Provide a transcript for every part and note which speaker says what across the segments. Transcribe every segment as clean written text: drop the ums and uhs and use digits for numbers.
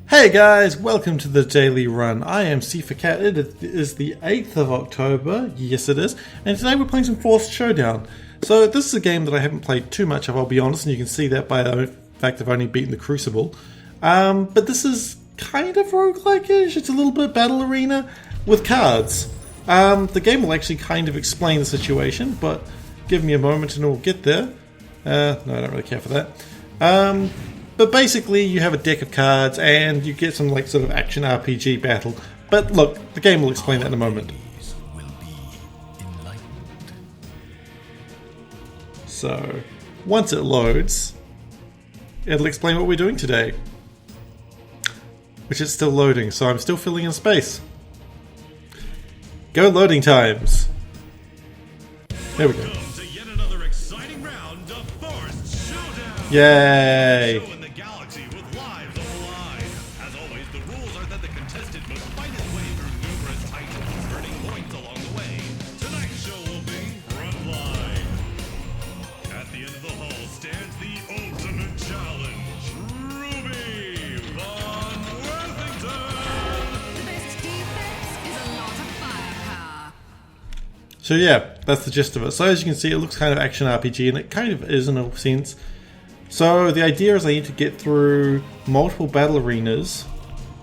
Speaker 1: Hey guys, welcome to the Daily Run. I am SeiferKatt. It is the 8th of October, yes it is, and today we're playing some Forced Showdown. So this is a game that I haven't played too much of, I'll be honest, and you can see that by the fact I've only beaten the Crucible. But this is kind of roguelike-ish, it's a little bit battle arena with cards. The game will actually kind of explain the situation, but give me a moment and we'll get there. No, I don't really care for that. But basically, you have a deck of cards, and you get some sort of action RPG battle. But look, the game will explain that in a moment. So, once it loads, it'll explain what we're doing today. Which is still loading, so I'm still filling in space. Go loading times. There we go. Yay! So yeah, that's the gist of it. So as you can see, it looks kind of action RPG, and it kind of is in a sense. So the idea is I need to get through multiple battle arenas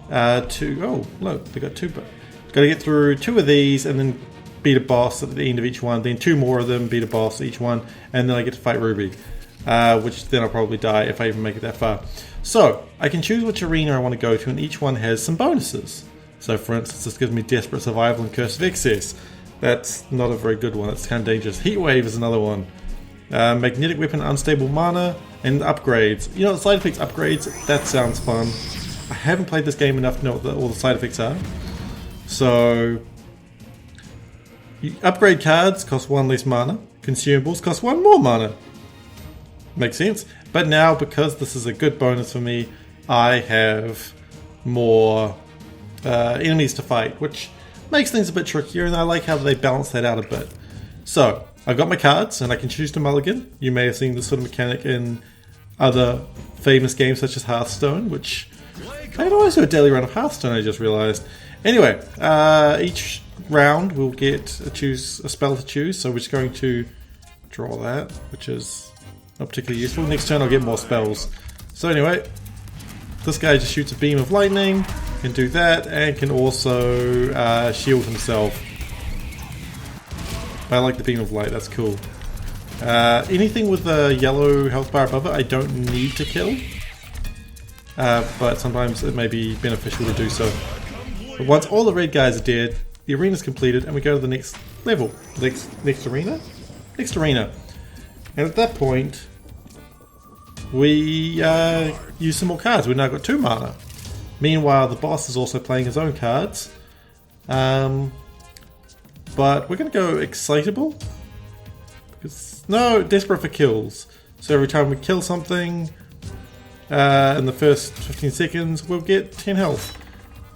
Speaker 1: oh look, they got two. Got to get through two of these and then beat a boss at the end of each one. Then two more of them, beat a boss each one, and then I get to fight Ruby, which then I'll probably die if I even make it that far. So I can choose which arena I want to go to, and each one has some bonuses. So for instance, this gives me Desperate Survival and Curse of Excess. That's not a very good one, it's kind of dangerous. Heat Wave is another one. Magnetic Weapon, Unstable Mana, and upgrades. You know, side effects upgrades, that sounds fun. I haven't played this game enough to know what all the side effects are. So, you upgrade cards, cost 1 less mana. Consumables cost 1 more mana. Makes sense. But now, because this is a good bonus for me, I have more enemies to fight, which makes things a bit trickier, and I like how they balance that out a bit. So, I've got my cards, and I can choose to mulligan. You may have seen this sort of mechanic in other famous games such as Hearthstone, which I can always do a daily run of Hearthstone, I just realised. Anyway, each round we'll get a spell to choose, so we're just going to draw that, which is not particularly useful. Next turn I'll get more spells. So anyway, this guy just shoots a beam of lightning, can do that, and can also shield himself. I like the beam of light, that's cool. Anything with a yellow health bar above it I don't need to kill, but sometimes it may be beneficial to do so. But once all the red guys are dead, the arena's completed and we go to the next level. Next arena? Next arena. And at that point, we use some more cards. We've now got 2 mana. Meanwhile, the boss is also playing his own cards. But we're going to go Excitable. No, Desperate for Kills. So every time we kill something in the first 15 seconds, we'll get 10 health.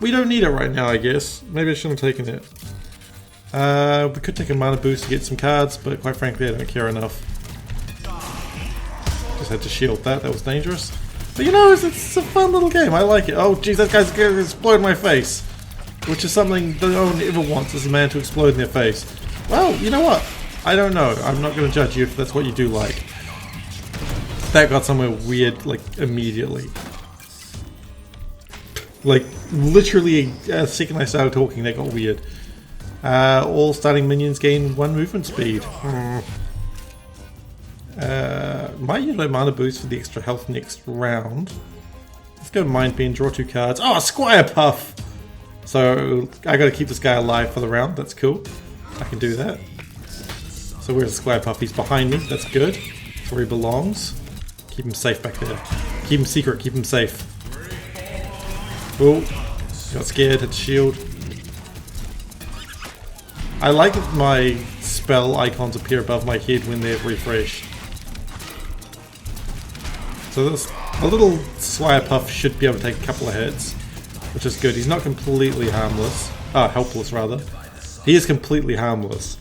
Speaker 1: We don't need it right now, I guess. Maybe I shouldn't have taken it. We could take a mana boost to get some cards, but quite frankly I don't care enough. Just had to shield that, that was dangerous. But you know, it's a fun little game, I like it. Oh jeez, that guy's going to explode my face. Which is something that no one ever wants, is a man to explode in their face. Well, you know what? I don't know. I'm not going to judge you if that's what you do like. That got somewhere weird, immediately. Literally a second I started talking, that got weird. All starting minions gain 1 movement speed. Might use my mana boost for the extra health next round. Let's go Mind Bend, draw 2 cards. Oh, Squire Puff! So, I gotta keep this guy alive for the round, that's cool. I can do that. So where's the Squire Puff? He's behind me, that's good. That's where he belongs. Keep him safe back there. Keep him secret, keep him safe. Oh, got scared, hit shield. I like that my spell icons appear above my head when they're refreshed. So a little Squire Puff should be able to take a couple of hits. Which is good. He's not completely harmless. Helpless, rather. He is completely harmless.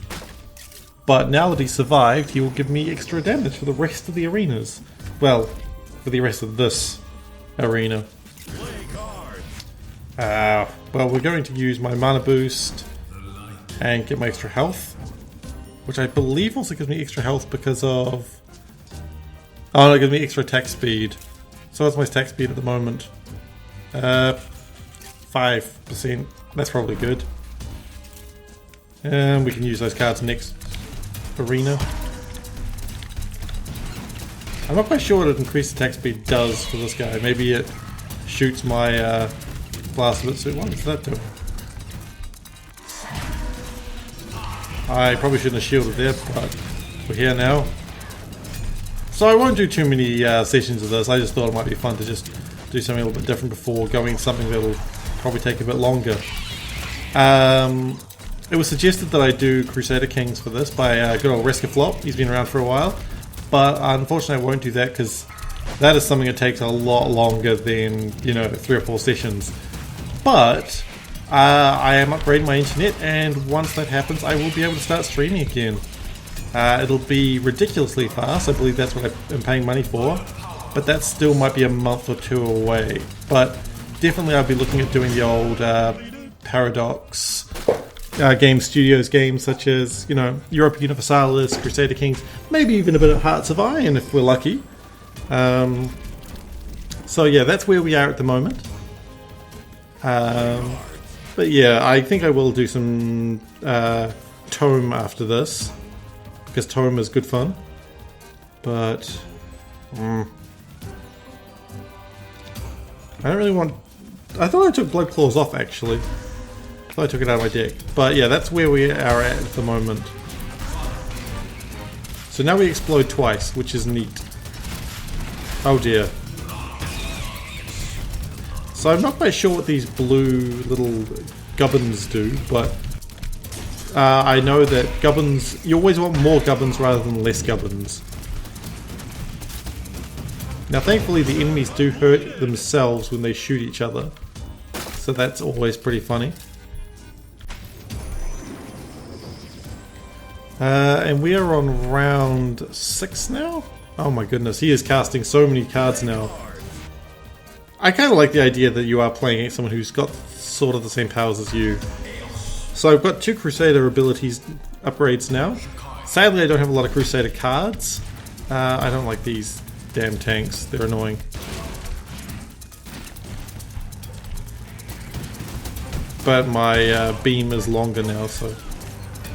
Speaker 1: But now that he survived, he will give me extra damage for the rest of the arenas. Well, for the rest of this arena. Well, we're going to use my mana boost and get my extra health, which I believe also gives me extra health because of... Oh no, it gives me extra attack speed. So what's my attack speed at the moment? 5%. That's probably good. And we can use those cards next arena. I'm not quite sure what an increased attack speed does for this guy. Maybe it shoots my blast of it. So what does that do? I probably shouldn't have shielded there, but we're here now. So I won't do too many sessions of this. I just thought it might be fun to just do something a little bit different before going something that'll probably take a bit longer. It was suggested that I do Crusader Kings for this by good old Reskaflop. He's been around for a while, but unfortunately I won't do that because that is something that takes a lot longer than, you know, 3 or 4 sessions. But I am upgrading my internet, and once that happens I will be able to start streaming again. It'll be ridiculously fast. I believe that's what I'm paying money for, but that still might be a month or 2 away. But definitely I'll be looking at doing the old Paradox Game Studios games such as, you know, Europa Universalis, Crusader Kings, maybe even a bit of Hearts of Iron if we're lucky. So yeah, that's where we are at the moment. But yeah, I think I will do some Tome after this, because Tome is good fun. But I don't really want... I thought I took Blood Claws off actually. I thought I took it out of my deck. But yeah, that's where we are at the moment. So now we explode twice, which is neat. Oh dear. So I'm not quite sure what these blue little gubbins do, but I know that gubbins, you always want more gubbins rather than less gubbins. Now thankfully the enemies do hurt themselves when they shoot each other, so that's always pretty funny. And we are on round 6 now? Oh my goodness, he is casting so many cards now. I kind of like the idea that you are playing against someone who's got sort of the same powers as you. So I've got 2 Crusader abilities upgrades now. Sadly I don't have a lot of Crusader cards. I don't like these damn tanks, they're annoying. But my beam is longer now, so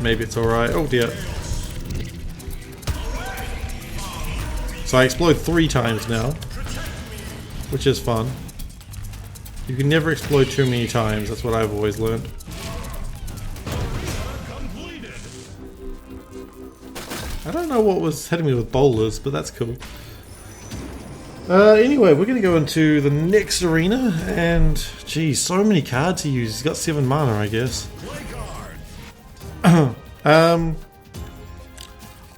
Speaker 1: maybe it's alright. Oh dear. So I explode 3 times now, which is fun. You can never explode too many times, that's what I've always learned. I don't know what was hitting me with boulders, but that's cool. Anyway, we're going to go into the next arena, and geez, so many cards he uses. He's got 7 mana, I guess.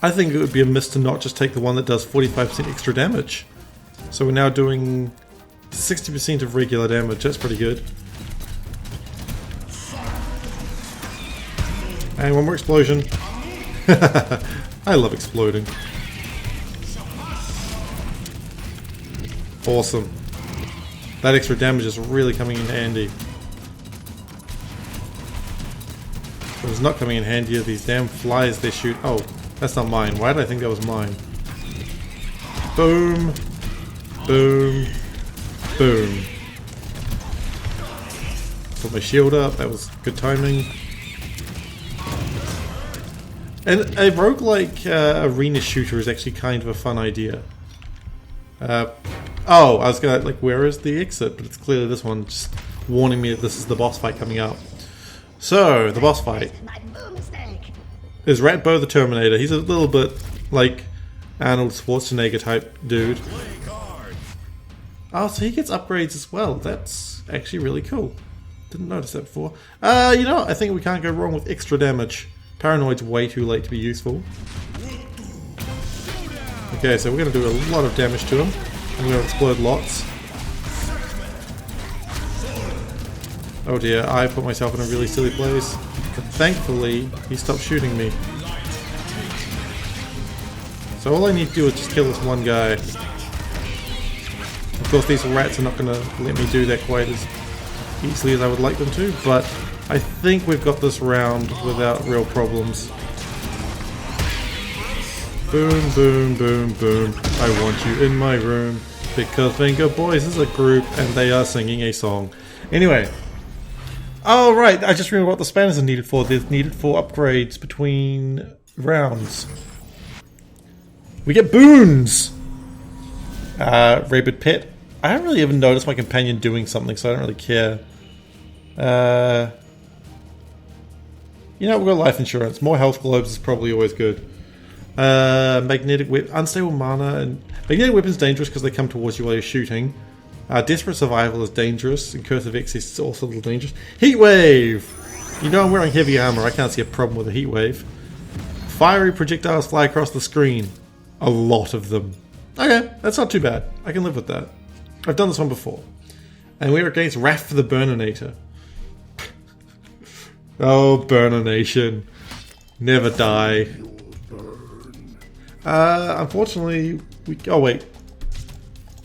Speaker 1: I think it would be a miss to not just take the one that does 45% extra damage. So we're now doing 60% of regular damage, that's pretty good. And one more explosion. I love exploding. Awesome. That extra damage is really coming in handy. What is not coming in handy are these damn flies they shoot. Oh, that's not mine. Why did I think that was mine? Boom. Boom. Boom. Put my shield up, that was good timing. And a roguelike arena shooter is actually kind of a fun idea. Oh, I was gonna, like, where is the exit? But it's clearly this one, just warning me that this is the boss fight coming up. So, the boss fight is Ratbo the Terminator. He's a little bit like Arnold Schwarzenegger type dude. Oh, so he gets upgrades as well. That's actually really cool. Didn't notice that before. You know what? I think we can't go wrong with extra damage. Paranoid's way too late to be useful. Okay, so we're going to do a lot of damage to him. I'm going to explode lots. Oh dear, I put myself in a really silly place. But thankfully, he stopped shooting me. So all I need to do is just kill this one guy. Of course, these rats are not going to let me do that quite as easily as I would like them to, but I think we've got this round without real problems. Boom, boom, boom, boom. I want you in my room because Finger Boys is a group and they are singing a song. Anyway. Oh, right. I just remember what the spanners are needed for. They're needed for upgrades between rounds. We get boons! Rabid Pet. I haven't really even noticed my companion doing something, so I don't really care. You know, we've got life insurance. More health globes is probably always good. Magnetic whip, unstable mana, and magnetic weapons dangerous because they come towards you while you're shooting. Desperate survival is dangerous, and curse of excess is also a little dangerous. Heat wave. You know I'm wearing heavy armor. I can't see a problem with a heat wave. Fiery projectiles fly across the screen. A lot of them. Okay, that's not too bad. I can live with that. I've done this one before, and we're against Wrath the Burninator. Oh, Burnination, never die. Unfortunately, oh wait,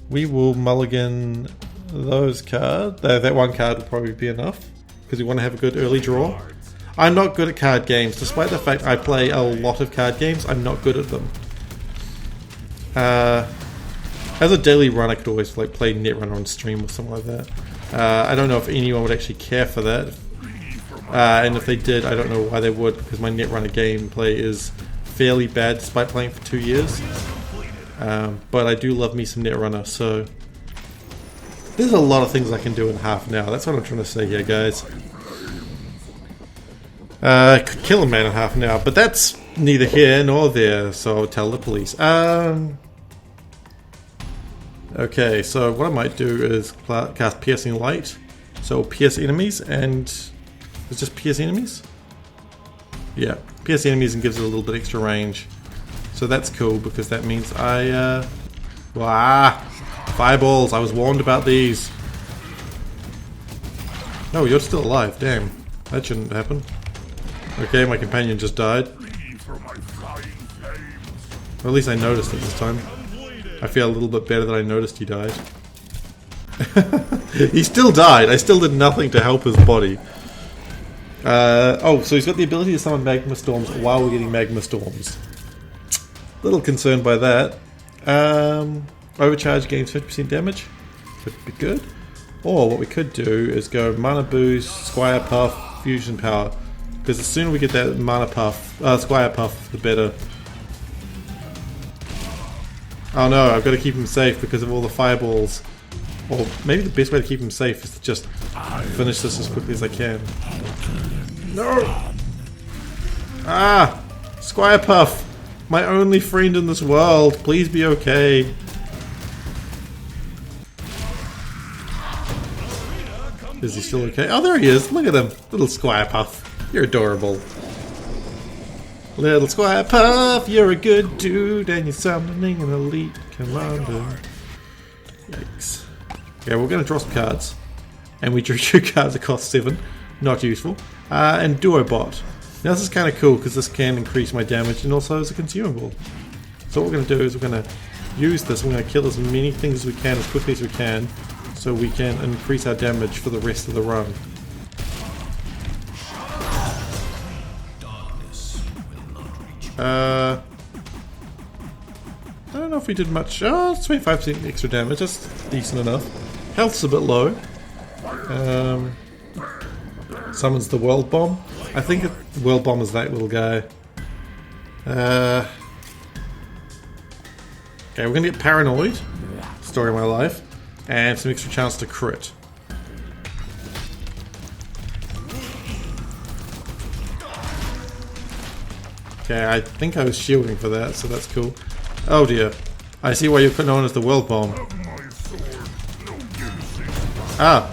Speaker 1: we will mulligan those cards. That one card will probably be enough because we want to have a good early draw. I'm not good at card games, despite the fact I play a lot of card games. I'm not good at them. As a daily run, I could always like play Netrunner on stream or something like that. I don't know if anyone would actually care for that. And if they did, I don't know why they would, because my Netrunner gameplay is fairly bad despite playing for 2 years. But I do love me some Netrunner, so there's a lot of things I can do in half an hour. That's what I'm trying to say here, guys. I could kill a man in half an hour, but that's neither here nor there, so I'll tell the police. Okay, so what I might do is cast Piercing Light. So pierce enemies, and it's just pierce enemies? Yeah, pierce enemies and gives it a little bit extra range. So that's cool, because that means I, fireballs, I was warned about these. No, you're still alive, damn. That shouldn't happen. Okay, my companion just died. Or at least I noticed it this time. I feel a little bit better that I noticed he died. He still died. I still did nothing to help his body. Oh, so he's got the ability to summon magma storms while we're getting magma storms. Little concerned by that. Overcharge gains 50% damage. Could be good. Or what we could do is go mana boost, Squire Puff, fusion power. Because the sooner we get that mana puff, Squire Puff, the better. Oh no, I've got to keep him safe because of all the fireballs. Or maybe the best way to keep him safe is to just finish this as quickly as I can. No! Ah! Squire Puff! My only friend in this world! Please be okay. Is he still okay? Oh, there he is! Look at him! Little Squire Puff. You're adorable. Little Squire Puff, you're a good dude, and you're summoning an elite commander. Yikes. Yeah, we're going to draw some cards. And we drew 2 cards that cost 7. Not useful. And Duobot. Now this is kind of cool, because this can increase my damage, and also as a consumable. So what we're going to do is we're going to use this, we're going to kill as many things as we can, as quickly as we can, so we can increase our damage for the rest of the run. I don't know if we did much. Oh, it's 25% extra damage. That's decent enough. Health's a bit low. Summons the World Bomb. I think the World Bomb is that little guy. Okay, we're gonna get Paranoid. Story of my life. And some extra chance to crit. Okay, I think I was shielding for that, so that's cool. Oh dear. I see why you're known as the World Bomb. Ah.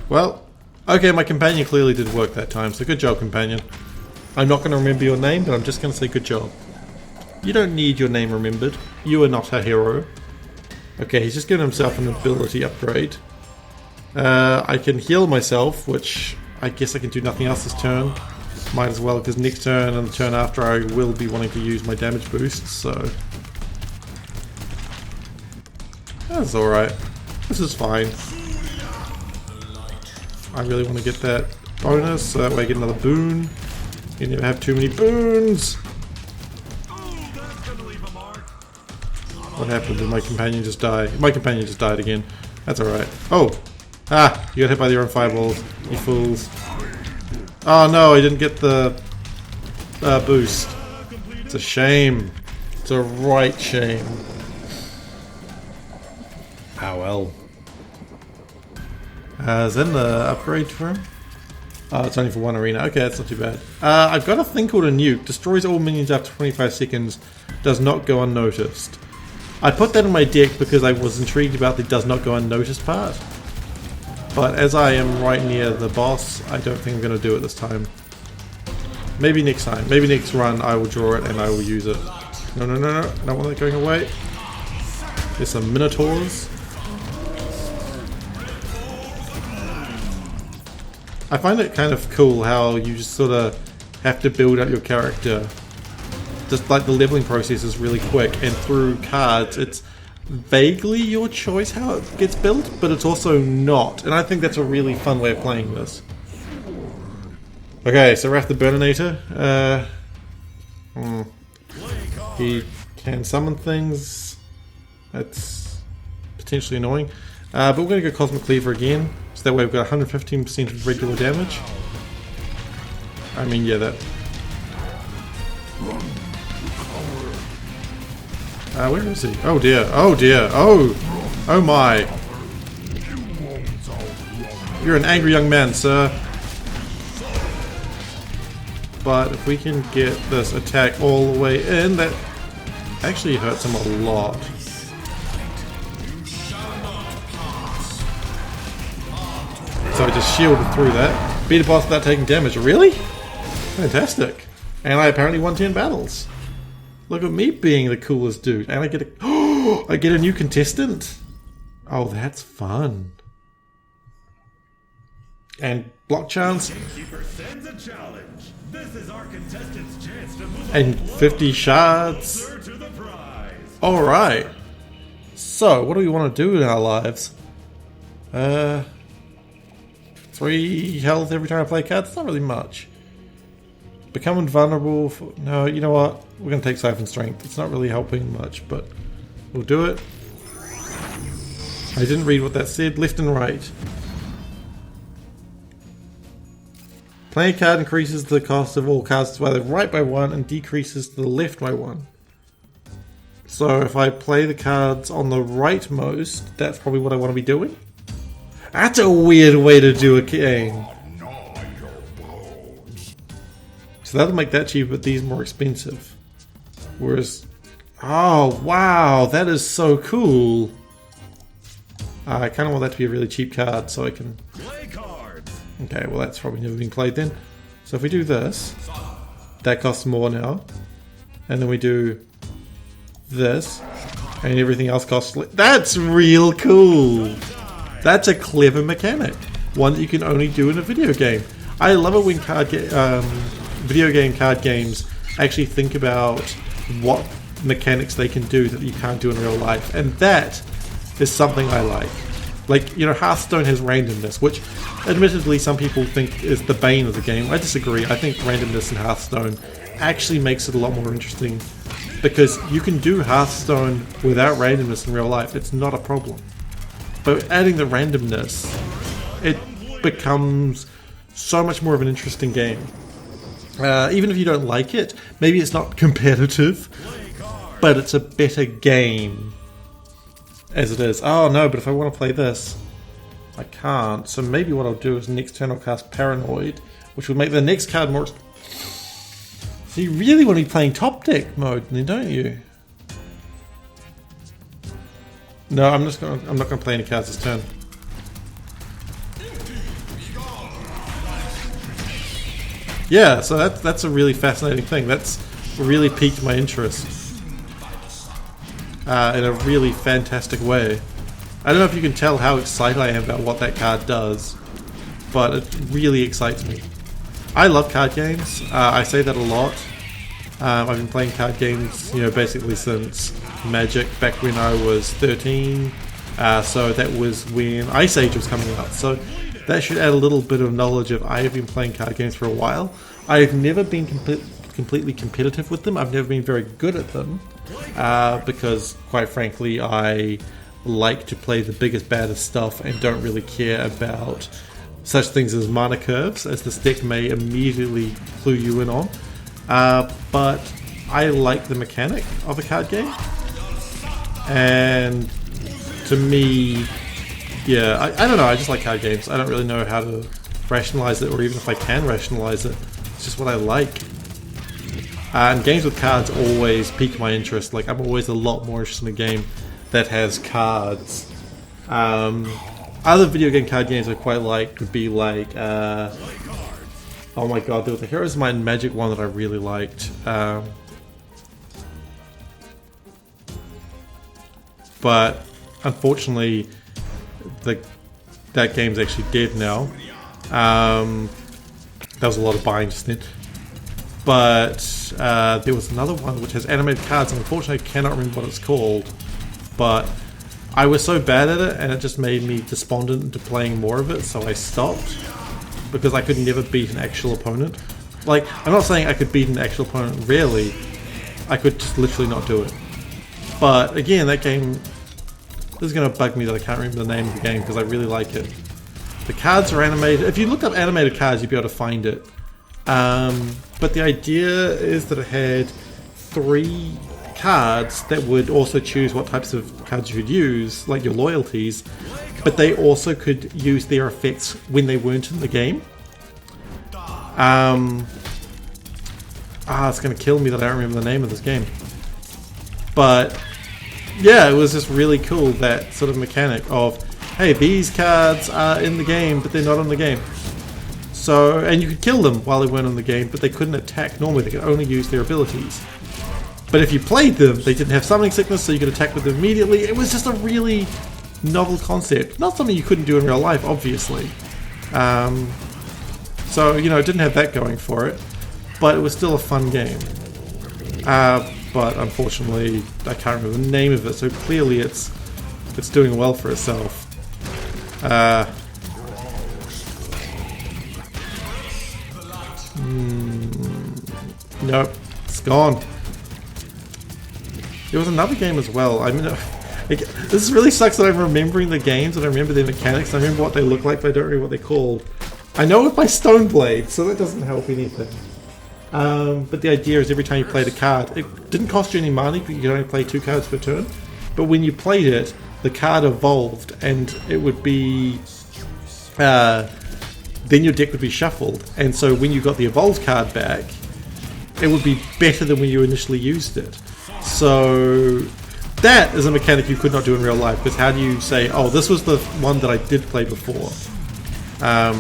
Speaker 1: Well. Okay, my companion clearly did work that time, so good job, companion. I'm not going to remember your name, but I'm just going to say good job. You don't need your name remembered. You are not a hero. Okay, he's just given himself an ability upgrade. I can heal myself, which I guess I can do nothing else this turn. Might as well, because next turn and the turn after I will be wanting to use my damage boosts, so... That's alright. This is fine. I really want to get that bonus so that way I get another boon. You never have too many boons. What happened? Did my companion just die? My companion just died again. That's alright. Oh! Ah! You got hit by your own fireballs, you fools. Oh no, I didn't get the boost. It's a shame. It's a right shame. Oh well. Is that the upgrade for him? Oh, it's only for one arena. Okay, that's not too bad. I've got a thing called a nuke. Destroys all minions after 25 seconds. Does not go unnoticed. I put that in my deck because I was intrigued about the does not go unnoticed part. But as I am right near the boss, I don't think I'm going to do it this time. Maybe next time. Maybe next run I will draw it and I will use it. No, no, no, no. I don't want that going away. There's some minotaurs. I find it kind of cool how you just sort of have to build up your character. Just like the leveling process is really quick, and through cards it's vaguely your choice how it gets built, but it's also not. And I think that's a really fun way of playing this. Okay, so Wrath the Burninator. He can summon things. That's potentially annoying. But we're going to go Cosmic Cleaver again. So that way we've got 115% of regular damage. I mean, yeah, that... where is he? Oh dear, oh dear, oh! Oh my! You're an angry young man, sir. But if we can get this attack all the way in, that actually hurts him a lot. So I just shielded through that. Beat a boss without taking damage. Really? Fantastic. And I apparently won 10 battles. Look at me being the coolest dude. And I get a... Oh! I get a new contestant? Oh, that's fun. And block chance. And 50 shards. Alright. So, what do we want to do in our lives? 3 health every time I play a card? That's not really much. Become invulnerable for... No, you know what? We're going to take Siphon Strength. It's not really helping much, but we'll do it. I didn't read what that said. Left and right. Playing a card increases the cost of all cards to the right by 1 and decreases to the left by 1. So if I play the cards on the right most, that's probably what I want to be doing. That's a weird way to do a game. So that'll make that cheaper, but these more expensive. Whereas... Oh, wow, that is so cool. I kind of want that to be a really cheap card so I can... Okay, well that's probably never been played then. So if we do this, that costs more now. And then we do this, and everything else costs... That's real cool! That's a clever mechanic. One that you can only do in a video game. I love it when video game card games actually think about what mechanics they can do that you can't do in real life. And that is something I like. Like, you know, Hearthstone has randomness, which admittedly some people think is the bane of the game. I disagree. I think randomness in Hearthstone actually makes it a lot more interesting, because you can do Hearthstone without randomness in real life. It's not a problem. But adding the randomness, it becomes so much more of an interesting game. Even if you don't like it, maybe it's not competitive, but it's a better game as it is. Oh no, but if I want to play this, I can't. So maybe what I'll do is next turn I'll cast Paranoid, which will make the next card more... So you really want to be playing top deck mode then, don't you? No, I'm not gonna play any cards this turn. Yeah, so that's a really fascinating thing. That's really piqued my interest in a really fantastic way. I don't know if you can tell how excited I am about what that card does, but it really excites me. I love card games. I say that a lot. I've been playing card games, you know, basically since Magic, back when I was 13. So that was when Ice Age was coming out. So that should add a little bit of knowledge of I have been playing card games for a while. I've never been completely competitive with them. I've never been very good at them because, quite frankly, I like to play the biggest, baddest stuff and don't really care about such things as mana curves, as this deck may immediately clue you in on. But I like the mechanic of a card game, and to me, yeah, I don't know, I just like card games. I don't really know how to rationalize it, or even if I can rationalize it. It's just what I like. And games with cards always pique my interest. Like, I'm always a lot more interested in a game that has cards. Other video game card games I quite like would be like, oh my god, there was a Heroes of Might and Magic one that I really liked. But unfortunately, that game's actually dead now. That was a lot of buying just then. But there was another one which has animated cards, and unfortunately I cannot remember what it's called. But I was so bad at it, and it just made me despondent into playing more of it, so I stopped. Because I could never beat an actual opponent. Like, I'm not saying I could beat an actual opponent rarely. I could just literally not do it. But again, that game... This is going to bug me that I can't remember the name of the game, because I really like it. The cards are animated. If you look up animated cards, you'd be able to find it. But the idea is that it had 3 cards that would also choose what types of cards you could use, like your loyalties, but they also could use their effects when they weren't in the game. It's going to kill me that I don't remember the name of this game. But yeah, it was just really cool, that sort of mechanic of, hey, these cards are in the game, but they're not in the game. So, and you could kill them while they weren't in the game, but they couldn't attack normally, they could only use their abilities. But if you played them, they didn't have summoning sickness, so you could attack with them immediately. It was just a really novel concept. Not something you couldn't do in real life, obviously. So, you know, it didn't have that going for it, but it was still a fun game. But unfortunately, I can't remember the name of it, so clearly it's doing well for itself. Nope, it's gone. There was another game as well. I mean, this really sucks that I'm remembering the games and I remember their mechanics. I remember what they look like, but I don't remember what they're called. I know it by Stoneblade, so that doesn't help anything. But the idea is every time you played a card, it didn't cost you any money because you could only play 2 cards per turn. But when you played it, the card evolved, and it would be... then your deck would be shuffled. And so when you got the evolved card back, it would be better than when you initially used it. So that is a mechanic you could not do in real life, because how do you say, oh, this was the one that I did play before? I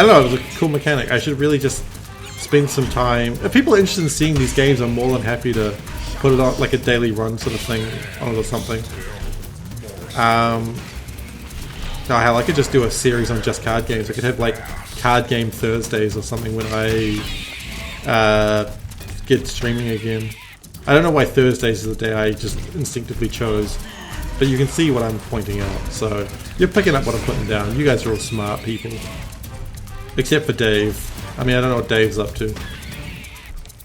Speaker 1: don't know, it was a cool mechanic. I should really just spend some time. If people are interested in seeing these games, I'm more than happy to put it on like a daily run sort of thing on it or something. No, hell, I could just do a series on just card games. I could have like Card Game Thursdays or something when I get streaming again. I don't know why Thursdays is the day I just instinctively chose, but you can see what I'm pointing out, so you're picking up what I'm putting down. You guys are all smart people. Except for Dave. I mean, I don't know what Dave's up to.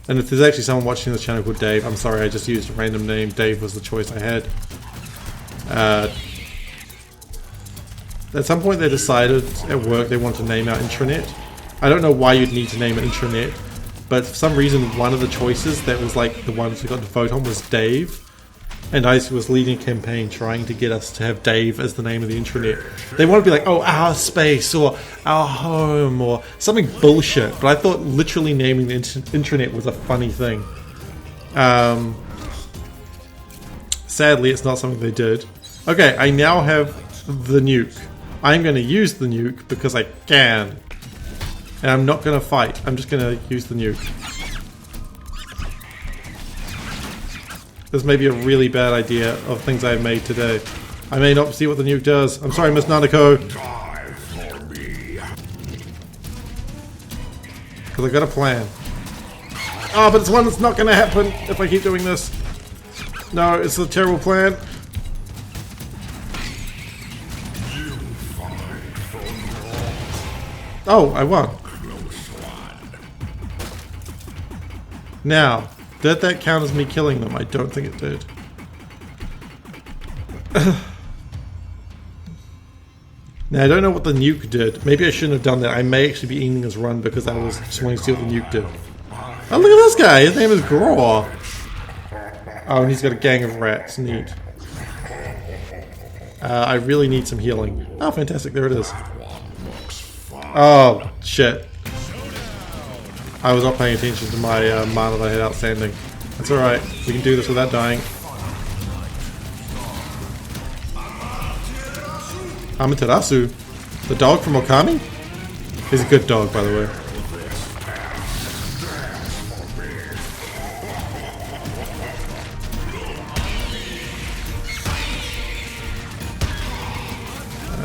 Speaker 1: And if there's actually someone watching this channel called Dave, I'm sorry, I just used a random name. Dave was the choice I had. At some point they decided at work they wanted to name our intranet. I don't know why you'd need to name an intranet, but for some reason one of the choices that was like the ones we got to vote on was Dave. And I was leading a campaign trying to get us to have Dave as the name of the intranet. They want to be like, oh, our space, or our home, or something bullshit. But I thought literally naming the intranet was a funny thing. Sadly, it's not something they did. Okay, I now have the nuke. I'm going to use the nuke because I can. And I'm not going to fight. I'm just going to use the nuke. This may be a really bad idea of things I've made today. I may not see what the nuke does. I'm sorry, Miss Nanako. Because I got a plan. Oh, but it's one that's not going to happen if I keep doing this. No, it's a terrible plan. Oh, I won. Now, did that count as me killing them? I don't think it did. Now, I don't know what the nuke did. Maybe I shouldn't have done that. I may actually be ending this run because I was just wanting to see what the nuke did. Oh, look at this guy! His name is Graw. Oh, and he's got a gang of rats. Neat. I really need some healing. Oh, fantastic. There it is. Oh, shit. I was not paying attention to my mana that I had outstanding. That's alright. We can do this without dying. Amaterasu. The dog from Okami? He's a good dog, by the way.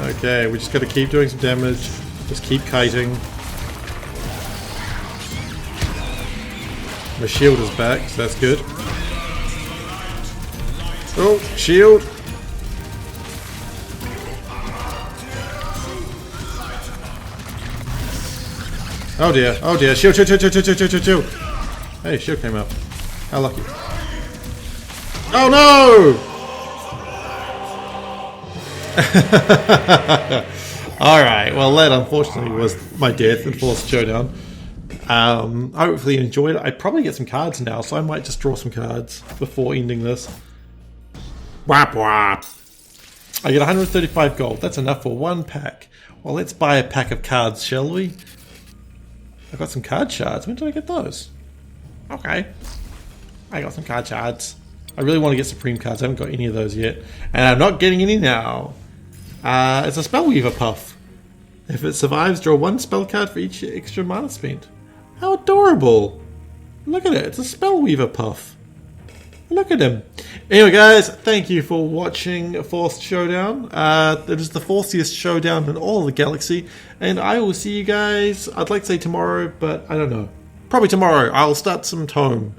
Speaker 1: Okay, we just gotta keep doing some damage. Just keep kiting. My shield is back, so that's good. Oh, shield! Oh dear, shield, shield, shield, shield, shield, shield, shield, shield. Hey, shield came up. How lucky. Oh no! Alright, well that unfortunately was my death in Forced Showdown. Hopefully you enjoyed it. I'd probably get some cards now, so I might just draw some cards before ending this. Wap wap! I get 135 gold. That's enough for one pack. Well, let's buy a pack of cards, shall we? I got some card shards. When did I get those? Okay. I got some card shards. I really want to get Supreme cards. I haven't got any of those yet. And I'm not getting any now. It's a Spellweaver Puff. If it survives, draw one spell card for each extra mana spent. How adorable! Look at it, it's a Spellweaver Puff. Look at him. Anyway guys, thank you for watching Forced Showdown. It is the forciest showdown in all of the galaxy. And I will see you guys, I'd like to say tomorrow, but I don't know. Probably tomorrow. I'll start some Tome.